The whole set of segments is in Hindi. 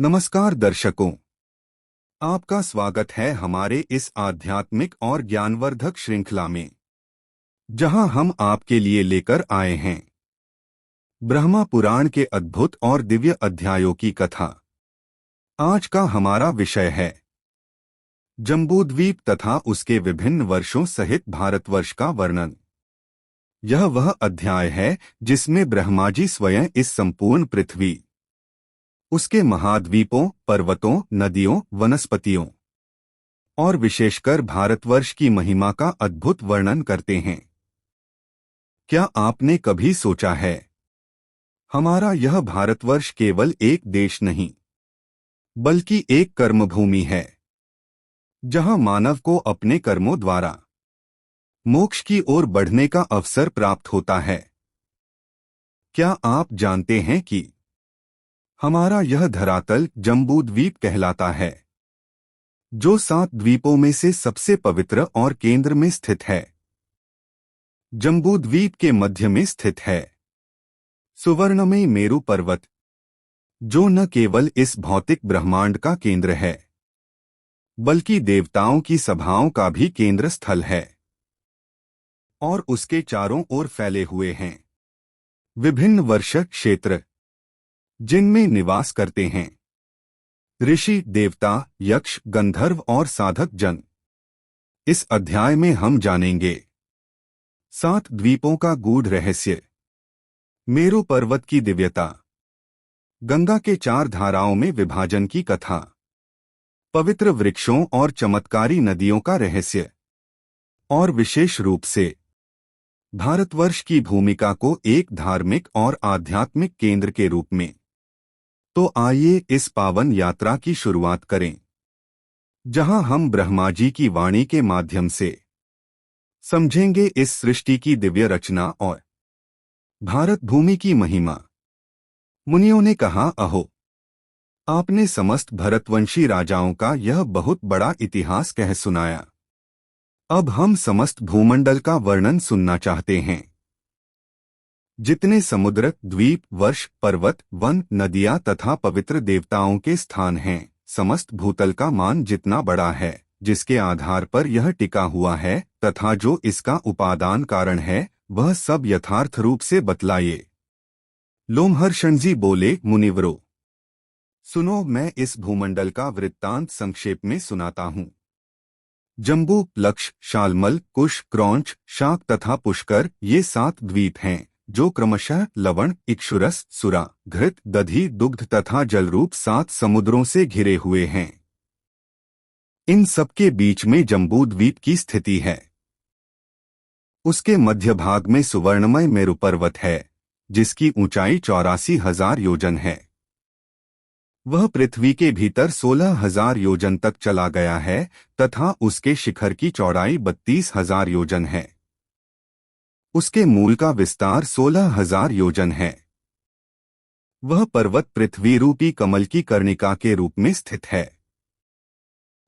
नमस्कार दर्शकों, आपका स्वागत है हमारे इस आध्यात्मिक और ज्ञानवर्धक श्रृंखला में, जहां हम आपके लिए लेकर आए हैं ब्रह्मा पुराण के अद्भुत और दिव्य अध्यायों की कथा। आज का हमारा विषय है जम्बूद्वीप तथा उसके विभिन्न वर्षों सहित भारतवर्ष का वर्णन। यह वह अध्याय है जिसमें ब्रह्मा जी स्वयं इस संपूर्ण पृथ्वी, उसके महाद्वीपों, पर्वतों, नदियों, वनस्पतियों और विशेषकर भारतवर्ष की महिमा का अद्भुत वर्णन करते हैं। क्या आपने कभी सोचा है, हमारा यह भारतवर्ष केवल एक देश नहीं, बल्कि एक कर्मभूमि है, जहां मानव को अपने कर्मों द्वारा मोक्ष की ओर बढ़ने का अवसर प्राप्त होता है। क्या आप जानते हैं कि हमारा यह धरातल जम्बूद्वीप कहलाता है, जो 7 द्वीपों में से सबसे पवित्र और केंद्र में स्थित है। जम्बूद्वीप के मध्य में स्थित है सुवर्णमयी मेरु पर्वत, जो न केवल इस भौतिक ब्रह्मांड का केंद्र है, बल्कि देवताओं की सभाओं का भी केंद्र स्थल है, और उसके चारों ओर फैले हुए हैं विभिन्न वर्षा क्षेत्र, जिनमें निवास करते हैं ऋषि, देवता, यक्ष, गंधर्व और साधक जन। इस अध्याय में हम जानेंगे 7 द्वीपों का गूढ़ रहस्य, मेरु पर्वत की दिव्यता, गंगा के 4 धाराओं में विभाजन की कथा, पवित्र वृक्षों और चमत्कारी नदियों का रहस्य, और विशेष रूप से भारतवर्ष की भूमिका को एक धार्मिक और आध्यात्मिक केंद्र के रूप में। तो आइए इस पावन यात्रा की शुरुआत करें, जहां हम ब्रह्मा जी की वाणी के माध्यम से समझेंगे इस सृष्टि की दिव्य रचना और भारत भूमि की महिमा। मुनियों ने कहा, अहो, आपने समस्त भरतवंशी राजाओं का यह बहुत बड़ा इतिहास कह सुनाया। अब हम समस्त भूमंडल का वर्णन सुनना चाहते हैं। जितने समुद्र, द्वीप, वर्ष, पर्वत, वन, नदियां तथा पवित्र देवताओं के स्थान हैं, समस्त भूतल का मान जितना बड़ा है, जिसके आधार पर यह टिका हुआ है, तथा जो इसका उपादान कारण है, वह सब यथार्थ रूप से बतलाइए। लोमहर्षण जी बोले, मुनिवरों, सुनो, मैं इस भूमंडल का वृत्तांत संक्षेप में सुनाता हूँ। जम्बू, लक्ष, शालमल, कुश, क्रौंच, शाक तथा पुष्कर, ये 7 द्वीप हैं, जो क्रमशः लवण, इक्षुरस, सुरा, घृत, दधि, दुग्ध तथा जलरूप 7 समुद्रों से घिरे हुए हैं। इन सबके बीच में जम्बूद्वीप की स्थिति है। उसके मध्य भाग में सुवर्णमय मेरु पर्वत है, जिसकी ऊंचाई 84,000 योजन है। वह पृथ्वी के भीतर 16,000 योजन तक चला गया है तथा उसके शिखर की चौड़ाई 32,000 योजन है। उसके मूल का विस्तार 16,000 योजन है। वह पर्वत पृथ्वी रूपी कमल की कर्णिका के रूप में स्थित है।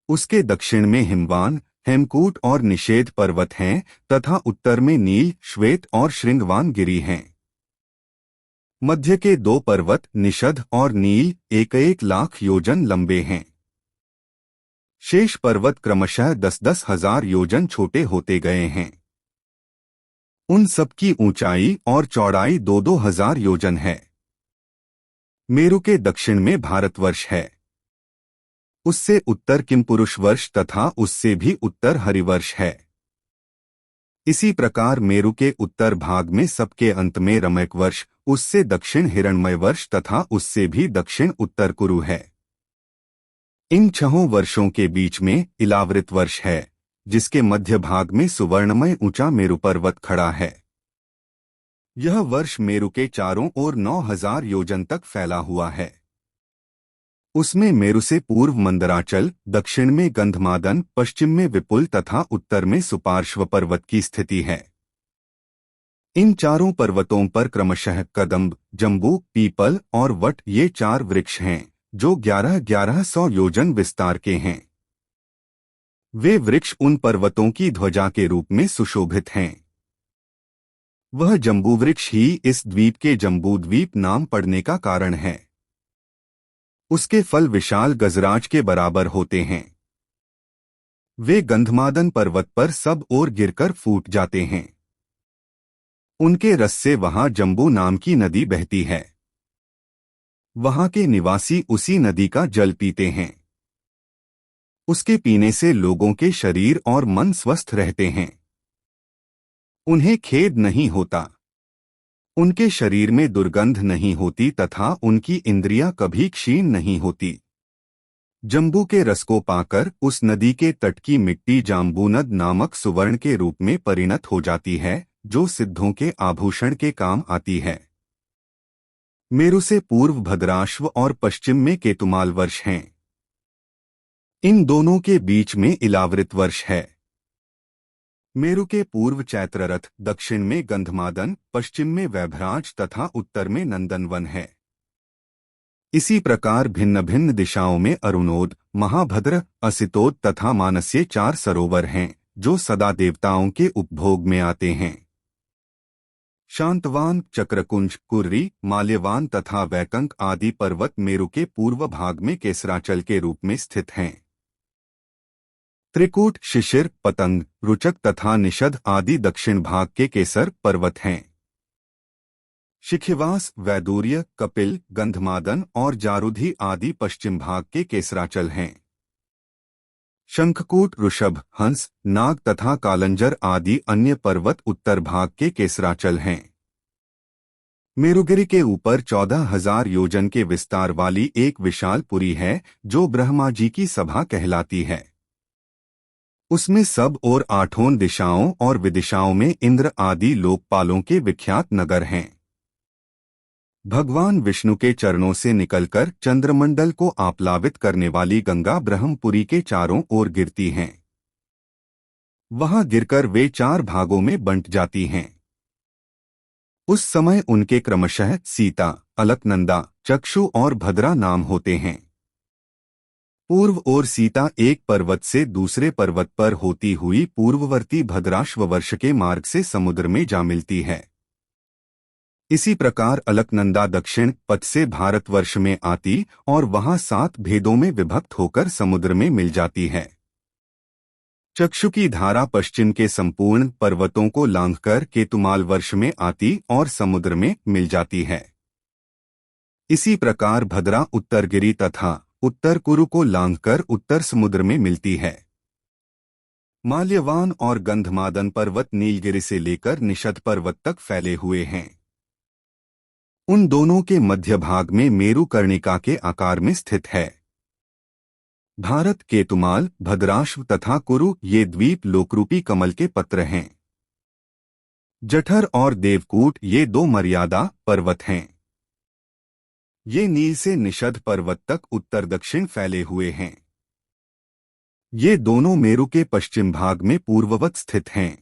उसके दक्षिण में हिमवान, हेमकूट और निषेध पर्वत हैं तथा उत्तर में नील, श्वेत और श्रृंगवान गिरी हैं। मध्य के 2 पर्वत, निषद और नील, 1-1 लाख योजन लंबे हैं। शेष पर्वत क्रमशः 10-10 हजार योजन छोटे होते गए हैं। उन सबकी ऊंचाई और चौड़ाई 2-2 हजार योजन है। मेरु के दक्षिण में भारतवर्ष है। उससे उत्तर किमपुरुष वर्ष तथा उससे भी उत्तर हरिवर्ष है। इसी प्रकार मेरु के उत्तर भाग में सबके अंत में रमैक वर्ष, उससे दक्षिण हिरण्मय वर्ष तथा उससे भी दक्षिण उत्तर कुरु है। इन 6 वर्षों के बीच में इलावृत वर्ष है, जिसके मध्य भाग में सुवर्णमय ऊंचा मेरु पर्वत खड़ा है। यह वर्ष मेरु के चारों ओर 9,000 योजन तक फैला हुआ है। उसमें मेरु से पूर्व मंदराचल, दक्षिण में गंधमादन, पश्चिम में विपुल तथा उत्तर में सुपार्श्व पर्वत की स्थिति है। इन चारों पर्वतों पर क्रमशः कदम्ब, जम्बू, पीपल और वट, ये 4 वृक्ष हैं, जो 1100 योजन विस्तार के हैं। वे वृक्ष उन पर्वतों की ध्वजा के रूप में सुशोभित हैं। वह जम्बू वृक्ष ही इस द्वीप के जम्बूद्वीप नाम पड़ने का कारण है। उसके फल विशाल गजराज के बराबर होते हैं। वे गंधमादन पर्वत पर सब ओर गिरकर फूट जाते हैं। उनके रस से वहां जम्बू नाम की नदी बहती है। वहां के निवासी उसी नदी का जल पीते हैं। उसके पीने से लोगों के शरीर और मन स्वस्थ रहते हैं। उन्हें खेद नहीं होता। उनके शरीर में दुर्गंध नहीं होती तथा उनकी इंद्रियां कभी क्षीण नहीं होती। जम्बू के रस को पाकर उस नदी के तट की मिट्टी जाम्बूनद नामक सुवर्ण के रूप में परिणत हो जाती है, जो सिद्धों के आभूषण के काम आती है। मेरु से पूर्व भद्राश्व और पश्चिम में केतुमाल वर्ष हैं। इन दोनों के बीच में इलावृत वर्ष है। मेरु के पूर्व चैत्ररथ, दक्षिण में गंधमादन, पश्चिम में वैभराज तथा उत्तर में नंदनवन है। इसी प्रकार भिन्न भिन्न दिशाओं में अरुणोद, महाभद्र, असितोद तथा मानस्य 4 सरोवर हैं, जो सदा देवताओं के उपभोग में आते हैं। शांतवान, चक्रकुंज, कुर्री, माल्यवान तथा वैकंक आदि पर्वत मेरु के पूर्व भाग में केसराचल के रूप में स्थित हैं। त्रिकूट, शिशिर, पतंग, रुचक तथा निषद आदि दक्षिण भाग के केसर पर्वत हैं। शिखिवास, वैदूर्य, कपिल, गंधमादन और जारुधि आदि पश्चिम भाग के केसराचल हैं। शंखकूट, ऋषभ, हंस, नाग तथा कालंजर आदि अन्य पर्वत उत्तर भाग के केसराचल हैं। मेरुगिरी के ऊपर 14,000 योजन के विस्तार वाली एक विशाल पुरी है, जो ब्रह्मा जी की सभा कहलाती है। उसमें सब और 8 दिशाओं और विदिशाओं में इंद्र आदि लोकपालों के विख्यात नगर हैं। भगवान विष्णु के चरणों से निकलकर चंद्रमंडल को आप्लावित करने वाली गंगा ब्रह्मपुरी के चारों ओर गिरती हैं। वहां गिरकर वे 4 भागों में बंट जाती हैं। उस समय उनके क्रमशः सीता, अलकनंदा, चक्षु और भद्रा नाम होते हैं। पूर्व ओर सीता एक पर्वत से दूसरे पर्वत पर होती हुई पूर्ववर्ती भद्राश्व वर्ष के मार्ग से समुद्र में जा मिलती है। इसी प्रकार अलकनंदा दक्षिण पथ से भारतवर्ष में आती और वहां 7 भेदों में विभक्त होकर समुद्र में मिल जाती है। चक्षु की धारा पश्चिम के संपूर्ण पर्वतों को लांघकर केतुमाल वर्ष में आती और समुद्र में मिल जाती है। इसी प्रकार भद्रा उत्तरगिरी तथा उत्तर कुरु को लांघकर उत्तर समुद्र में मिलती है। माल्यवान और गंधमादन पर्वत नीलगिरी से लेकर निषद पर्वत तक फैले हुए हैं। उन दोनों के मध्य भाग में मेरु कर्णिका के आकार में स्थित है। भारत, केतुमाल, भद्राश्व तथा कुरु ये द्वीप लोकरूपी कमल के पत्र हैं। जठर और देवकूट ये 2 मर्यादा पर्वत हैं। ये नील से निषद पर्वत तक उत्तर दक्षिण फैले हुए हैं। ये दोनों मेरु के पश्चिम भाग में पूर्ववत स्थित हैं।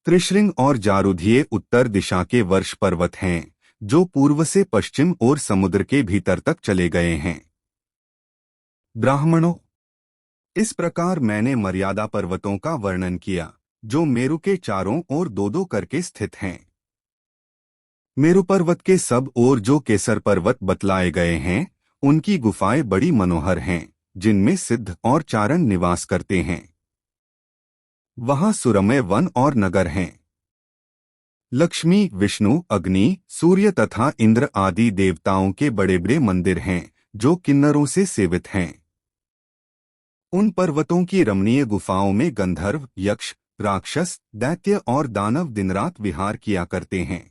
त्रिशृंग और जारुधिये उत्तर दिशा के वर्ष पर्वत हैं, जो पूर्व से पश्चिम और समुद्र के भीतर तक चले गए हैं। ब्राह्मणों, इस प्रकार मैंने मर्यादा पर्वतों का वर्णन किया, जो मेरु के चारों ओर 2-2 करके स्थित हैं। मेरु पर्वत के सब ओर जो केसर पर्वत बतलाए गए हैं, उनकी गुफाएं बड़ी मनोहर हैं, जिनमें सिद्ध और चारण निवास करते हैं। वहां सुरमय वन और नगर हैं। लक्ष्मी, विष्णु, अग्नि, सूर्य तथा इंद्र आदि देवताओं के बड़े बड़े मंदिर हैं, जो किन्नरों से सेवित हैं। उन पर्वतों की रमणीय गुफाओं में गंधर्व, यक्ष, राक्षस, दैत्य और दानव दिनरात विहार किया करते हैं।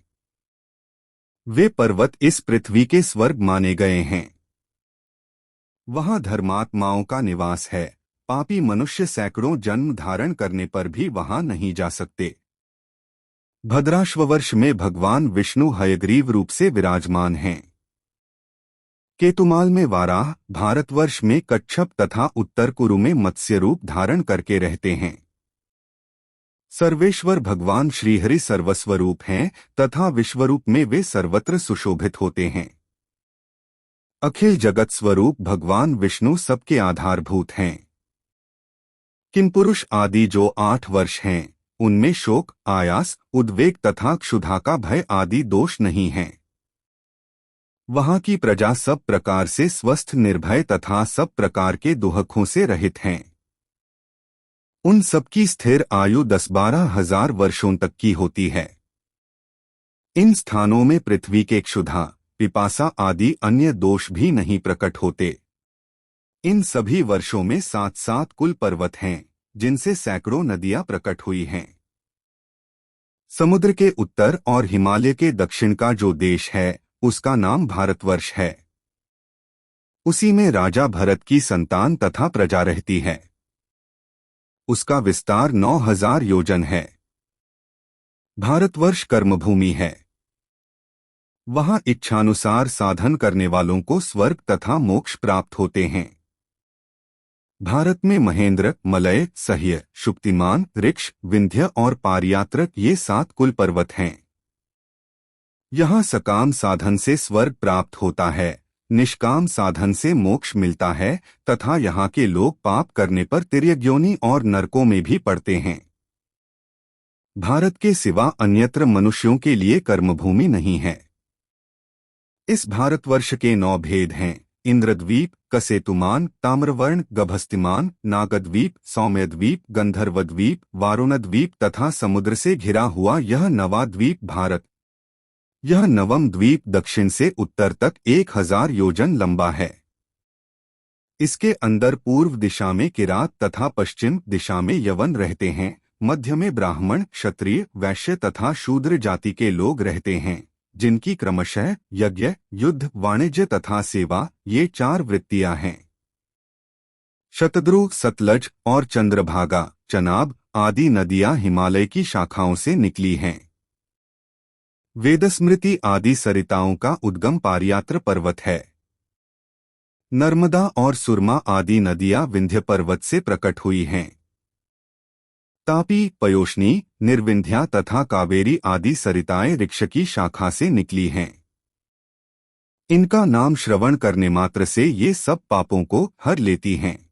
वे पर्वत इस पृथ्वी के स्वर्ग माने गए हैं। वहां धर्मात्माओं का निवास है। पापी मनुष्य सैकड़ों जन्म धारण करने पर भी वहां नहीं जा सकते। भद्राश्ववर्ष में भगवान विष्णु हयग्रीव रूप से विराजमान हैं। केतुमाल में वाराह, भारतवर्ष में कच्छप तथा उत्तर कुरु में मत्स्य रूप धारण करके रहते हैं। सर्वेश्वर भगवान श्रीहरि सर्वस्वरूप हैं तथा विश्वरूप में वे सर्वत्र सुशोभित होते हैं। अखिल जगत स्वरूप भगवान विष्णु सबके आधारभूत हैं। किमपुरुष आदि जो 8 वर्ष हैं, उनमें शोक, आयास, उद्वेग तथा क्षुधा का भय आदि दोष नहीं हैं। वहाँ की प्रजा सब प्रकार से स्वस्थ, निर्भय तथा सब प्रकार के दुहकों से रहित हैं। उन सबकी स्थिर आयु 10-12 हजार वर्षों तक की होती है। इन स्थानों में पृथ्वी के क्षुधा, पिपासा आदि अन्य दोष भी नहीं प्रकट होते। इन सभी वर्षों में 7-7 कुल पर्वत हैं, जिनसे सैकड़ों नदियां प्रकट हुई हैं। समुद्र के उत्तर और हिमालय के दक्षिण का जो देश है, उसका नाम भारतवर्ष है। उसी में राजा भरत की संतान तथा प्रजा रहती है। उसका विस्तार 9,000 योजन है। भारतवर्ष कर्मभूमि है। वहां इच्छानुसार साधन करने वालों को स्वर्ग तथा मोक्ष प्राप्त होते हैं। भारत में महेंद्र, मलय, सह्य, शुक्तिमान, ऋक्ष, विंध्य और पारियात्रक ये 7 कुल पर्वत हैं। यहाँ सकाम साधन से स्वर्ग प्राप्त होता है, निष्काम साधन से मोक्ष मिलता है तथा यहाँ के लोग पाप करने पर तिर्यग्योनि और नरकों में भी पड़ते हैं। भारत के सिवा अन्यत्र मनुष्यों के लिए कर्मभूमि नहीं है। इस भारतवर्ष के 9 भेद हैं: इंद्रद्वीप, कसेतुमान, ताम्रवर्ण, गभस्तिमान, नागद्वीप, सौम्यद्वीप, गंधर्वद्वीप, वारुणद्वीप तथा समुद्र से घिरा हुआ यह 9वां द्वीप भारत। यह 9वां द्वीप दक्षिण से उत्तर तक 1000 योजन लंबा है। इसके अंदर पूर्व दिशा में किरात तथा पश्चिम दिशा में यवन रहते हैं। मध्य में ब्राह्मण, क्षत्रिय, वैश्य तथा शूद्र जाति के लोग रहते हैं, जिनकी क्रमशः यज्ञ, युद्ध, वाणिज्य तथा सेवा ये 4 वृत्तियां हैं। शतद्रु, सतलज और चंद्रभागा, चनाब आदि नदियां हिमालय की शाखाओं से निकली हैं। वेदस्मृति आदि सरिताओं का उद्गम पारियात्र पर्वत है। नर्मदा और सुरमा आदि नदियां विंध्य पर्वत से प्रकट हुई हैं। तापी, पयोष्णी, निर्विंध्या तथा कावेरी आदि सरिताएं ऋक्ष की शाखा से निकली हैं। इनका नाम श्रवण करने मात्र से ये सब पापों को हर लेती हैं।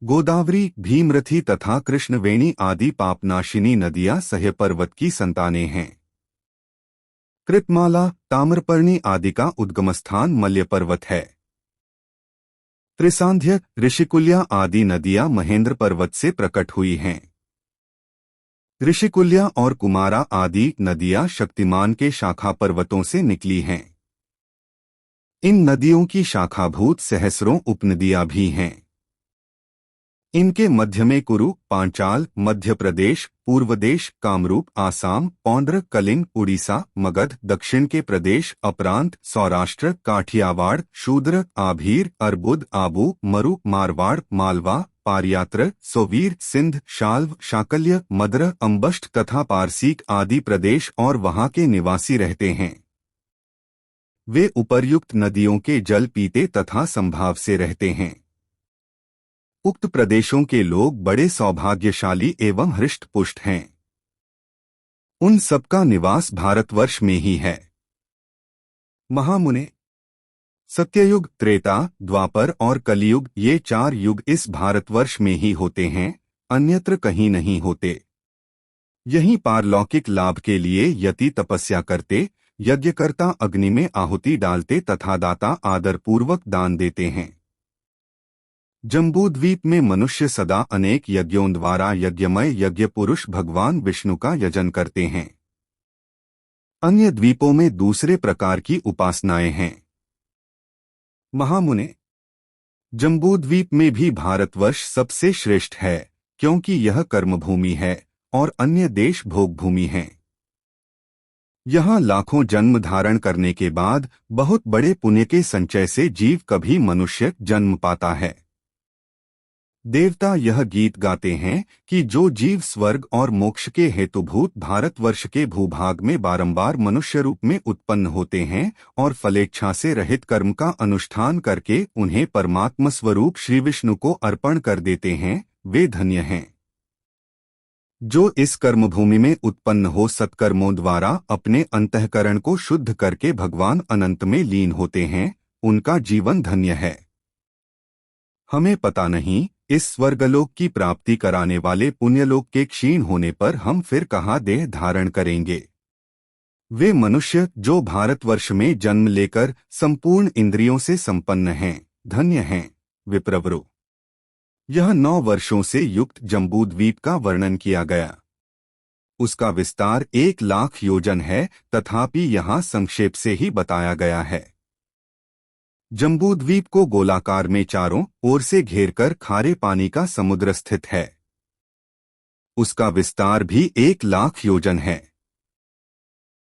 गोदावरी, भीमरथी तथा कृष्णवेणी आदि पापनाशिनी नदियां सह्य पर्वत की संतानें हैं। कृतमाला, ताम्रपर्णी आदि का उद्गमस्थान मल्य पर्वत है। त्रिसांध्य, ऋषिकुल्या आदि नदियां महेंद्र पर्वत से प्रकट हुई हैं। ऋषिकुल्या और कुमारा आदि नदियां शक्तिमान के शाखा पर्वतों से निकली हैं। इन नदियों की शाखाभूत सहस्रों उपनदियां भी हैं। इनके मध्य में कुरु, पांचाल, मध्य प्रदेश, पूर्वदेश, कामरूप, आसाम, पौंड्र, कलिंग, उड़ीसा, मगध, दक्षिण के प्रदेश, अपरांत, सौराष्ट्र, काठियावाड़, शूद्र, आभीर, अर्बुद, आबू, मरु, मारवाड़, मालवा, पारियात्र, सोवीर, सिंध, शाल्व, शाकल्य, मद्र, अम्बष्ट तथा पारसीक आदि प्रदेश और वहां के निवासी रहते हैं। वे उपर्युक्त नदियों के जल पीते तथा संभाव से रहते हैं। उक्त प्रदेशों के लोग बड़े सौभाग्यशाली एवं हृष्ट-पुष्ट हैं। उन सबका निवास भारतवर्ष में ही है। महामुने, सत्ययुग, त्रेता, द्वापर और कलियुग ये 4 युग इस भारतवर्ष में ही होते हैं, अन्यत्र कहीं नहीं होते। यहीं पारलौकिक लाभ के लिए यति तपस्या करते, यज्ञकर्ता अग्नि में आहुति डालते तथा दाता आदरपूर्वक दान देते हैं। जम्बूद्वीप में मनुष्य सदा अनेक यज्ञों द्वारा यज्ञमय यज्ञ पुरुष भगवान विष्णु का यजन करते हैं। अन्य द्वीपों में दूसरे प्रकार की उपासनाएं हैं। महामुने, जम्बूद्वीप में भी भारतवर्ष सबसे श्रेष्ठ है, क्योंकि यह कर्मभूमि है और अन्य देश भोगभूमि हैं। यहाँ लाखों जन्म धारण करने के बाद बहुत बड़े पुण्य के संचय से जीव कभी मनुष्य जन्म पाता है। देवता यह गीत गाते हैं कि जो जीव स्वर्ग और मोक्ष के हेतुभूत भारतवर्ष के भूभाग में बारंबार मनुष्य रूप में उत्पन्न होते हैं और फलेच्छा से रहित कर्म का अनुष्ठान करके उन्हें परमात्म स्वरूप श्री विष्णु को अर्पण कर देते हैं, वे धन्य हैं। जो इस कर्मभूमि में उत्पन्न हो सत्कर्मों द्वारा अपने अंतःकरण को शुद्ध करके भगवान अनंत में लीन होते हैं, उनका जीवन धन्य है। हमें पता नहीं इस स्वर्गलोक की प्राप्ति कराने वाले पुण्यलोक के क्षीण होने पर हम फिर कहाँ देह धारण करेंगे। वे मनुष्य जो भारतवर्ष में जन्म लेकर संपूर्ण इंद्रियों से संपन्न हैं, धन्य हैं। विप्रवरो। यह 9 वर्षों से युक्त जम्बूद्वीप का वर्णन किया गया। उसका विस्तार 1,00,000 योजन है, तथापि यहाँ संक्षेप से ही बताया गया है। जम्बूद्वीप को गोलाकार में चारों ओर से घेरकर खारे पानी का समुद्र स्थित है। उसका विस्तार भी 1,00,000 योजन है।